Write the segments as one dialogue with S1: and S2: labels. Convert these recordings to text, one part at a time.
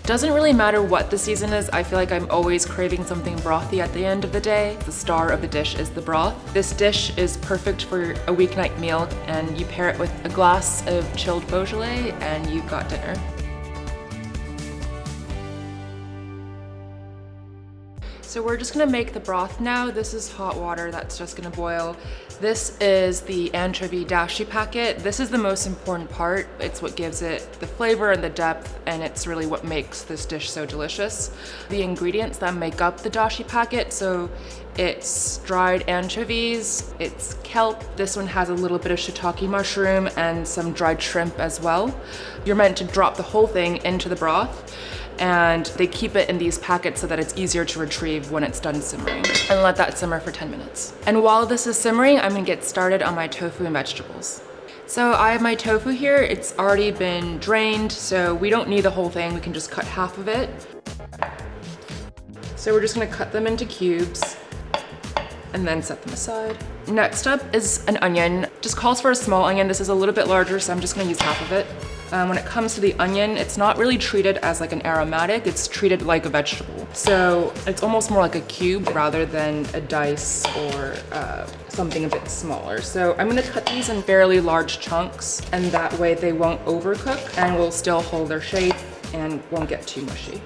S1: Doesn't really matter what the season is, I feel like I'm always craving something brothy at the end of the day. The star of the dish is the broth. This dish is perfect for a weeknight meal, and you pair it with a glass of chilled Beaujolais and you've got dinner. So we're just gonna make the broth now. This is hot water that's just gonna boil. This is the anchovy dashi packet. This is the most important part. It's what gives it the flavor and the depth, and it's really what makes this dish so delicious. The ingredients that make up the dashi packet, so it's dried anchovies, it's kelp. This one has a little bit of shiitake mushroom and some dried shrimp as well. You're meant to drop the whole thing into the broth, and they keep it in these packets so that it's easier to retrieve when it's done simmering, and let that simmer for 10 minutes. And while this is simmering, I'm gonna get started on my tofu and vegetables. So I have my tofu here. It's already been drained, so we don't need the whole thing. We can just cut half of it. So we're just gonna cut them into cubes and then set them aside. Next up is an onion. Just calls for a small onion. This is a little bit larger, so I'm just gonna use half of it. When it comes to the onion, it's not really treated as like an aromatic, it's treated like a vegetable. So it's almost more like a cube rather than a dice or something a bit smaller. So I'm gonna cut these in fairly large chunks, and that way they won't overcook and will still hold their shape and won't get too mushy.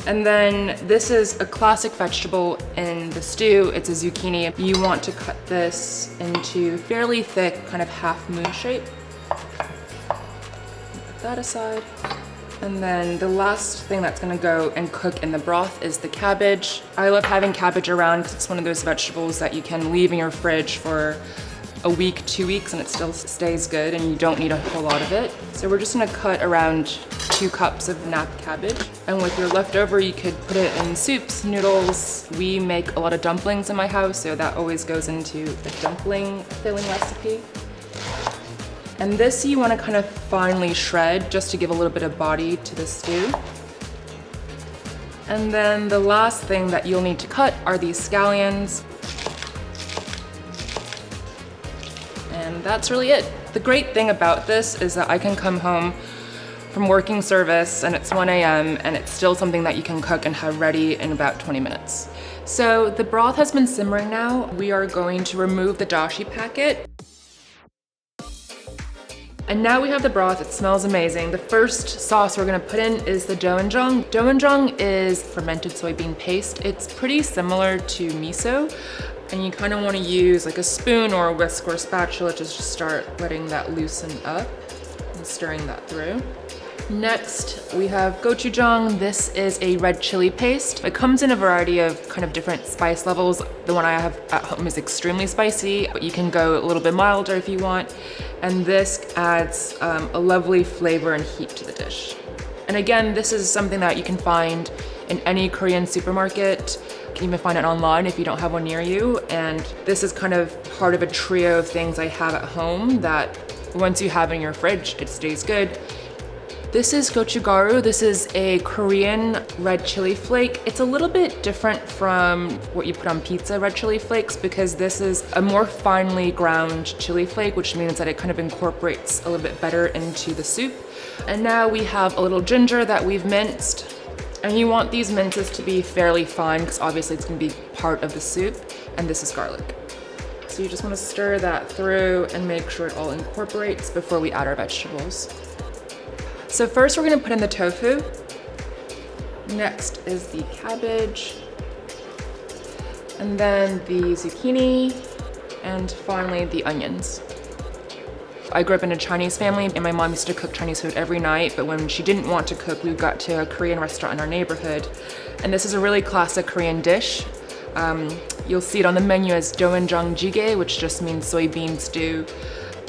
S1: And then this is a classic vegetable in the stew. It's a zucchini. You want to cut this into fairly thick, kind of half moon shape. Put that aside. And then the last thing that's gonna go and cook in the broth is the cabbage. I love having cabbage around because it's one of those vegetables that you can leave in your fridge for a week, 2 weeks, and it still stays good and you don't need a whole lot of it. So we're just gonna cut around 2 cups of nap cabbage. And with your leftover, you could put it in soups, noodles. We make a lot of dumplings in my house, so that always goes into a dumpling filling recipe. And this you wanna kind of finely shred just to give a little bit of body to the stew. And then the last thing that you'll need to cut are these scallions. And that's really it. The great thing about this is that I can come home from working service and it's 1 a.m. and it's still something that you can cook and have ready in about 20 minutes. So the broth has been simmering now. We are going to remove the dashi packet. And now we have the broth. It smells amazing. The first sauce we're gonna put in is the doenjang. Doenjang is fermented soybean paste. It's pretty similar to miso. And you kind of want to use like a spoon or a whisk or a spatula to just start letting that loosen up and stirring that through. Next, we have gochujang. This is a red chili paste. It comes in a variety of kind of different spice levels. The one I have at home is extremely spicy, but you can go a little bit milder if you want. And this adds a lovely flavor and heat to the dish. And again, this is something that you can find in any Korean supermarket. You can even find it online if you don't have one near you. And this is kind of part of a trio of things I have at home that once you have in your fridge, it stays good. This is gochugaru. This is a Korean red chili flake. It's a little bit different from what you put on pizza red chili flakes because this is a more finely ground chili flake, which means that it kind of incorporates a little bit better into the soup. And now we have a little ginger that we've minced. And you want these minces to be fairly fine because obviously it's gonna be part of the soup. And this is garlic. So you just wanna stir that through and make sure it all incorporates before we add our vegetables. So first we're gonna put in the tofu. Next is the cabbage. And then the zucchini. And finally the onions. I grew up in a Chinese family and my mom used to cook Chinese food every night, but when she didn't want to cook, we got to a Korean restaurant in our neighborhood. And this is a really classic Korean dish. You'll see it on the menu as doenjang-jjigae, which just means soybean stew.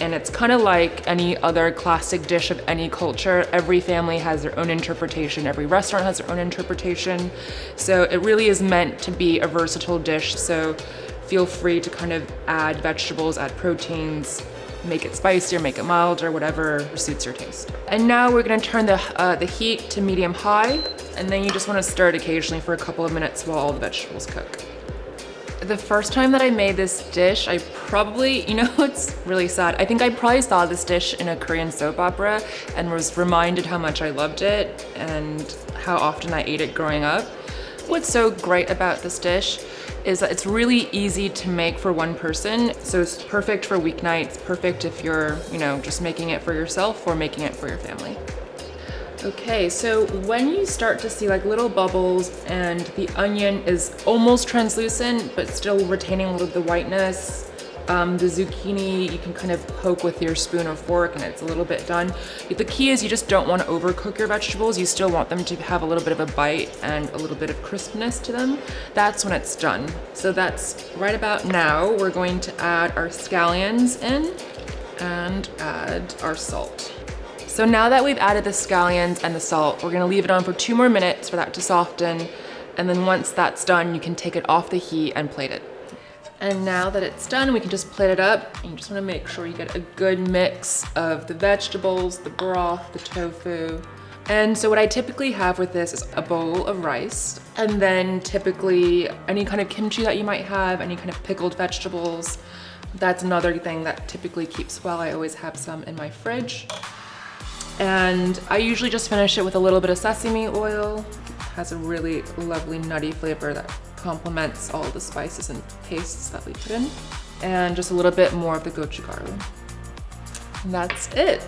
S1: And it's kind of like any other classic dish of any culture. Every family has their own interpretation. Every restaurant has their own interpretation. So it really is meant to be a versatile dish. So feel free to kind of add vegetables, add proteins, make it spicier, make it milder, whatever suits your taste. And now we're gonna turn the heat to medium-high, and then you just wanna stir it occasionally for a couple of minutes while all the vegetables cook. The first time that I made this dish, I probably, you know, it's really sad. I think I probably saw this dish in a Korean soap opera and was reminded how much I loved it and how often I ate it growing up. What's so great about this dish is that it's really easy to make for one person. So it's perfect for weeknights, perfect if you're, you know, just making it for yourself or making it for your family. Okay, so when you start to see like little bubbles and the onion is almost translucent, but still retaining a little of the whiteness, the zucchini, you can kind of poke with your spoon or fork and it's a little bit done. The key is you just don't want to overcook your vegetables. You still want them to have a little bit of a bite and a little bit of crispness to them. That's when it's done. So that's right about now. We're going to add our scallions in and add our salt. So now that we've added the scallions and the salt, we're gonna leave it on for 2 more minutes for that to soften. And then once that's done, you can take it off the heat and plate it. And now that it's done, we can just plate it up. And you just wanna make sure you get a good mix of the vegetables, the broth, the tofu. And so what I typically have with this is a bowl of rice, and then typically any kind of kimchi that you might have, any kind of pickled vegetables. That's another thing that typically keeps well. I always have some in my fridge. And I usually just finish it with a little bit of sesame oil. It has a really lovely nutty flavor that complements all the spices and pastes that we put in. And just a little bit more of the gochugaru. And that's it.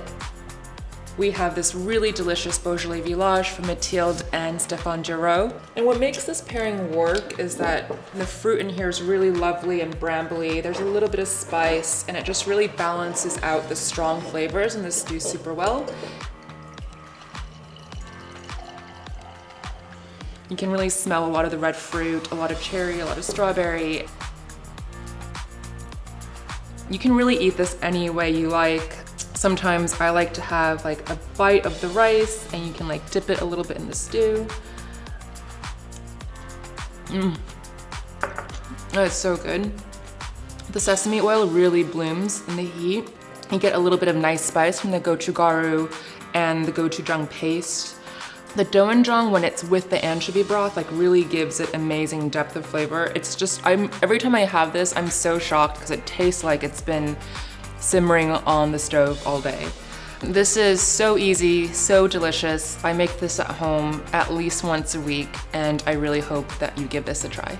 S1: We have this really delicious Beaujolais village from Mathilde and Stéphane Giraud. And what makes this pairing work is that the fruit in here is really lovely and brambly. There's a little bit of spice and it just really balances out the strong flavors in the stew super well. You can really smell a lot of the red fruit, a lot of cherry, a lot of strawberry. You can really eat this any way you like. Sometimes I like to have like a bite of the rice and you can like dip it a little bit in the stew. Oh, it's so good. The sesame oil really blooms in the heat. You get a little bit of nice spice from the gochugaru and the gochujang paste. The doenjang, when it's with the anchovy broth, like really gives it amazing depth of flavor. It's just, every time I have this, I'm so shocked because it tastes like it's been simmering on the stove all day. This is so easy, so delicious. I make this at home at least once a week, and I really hope that you give this a try.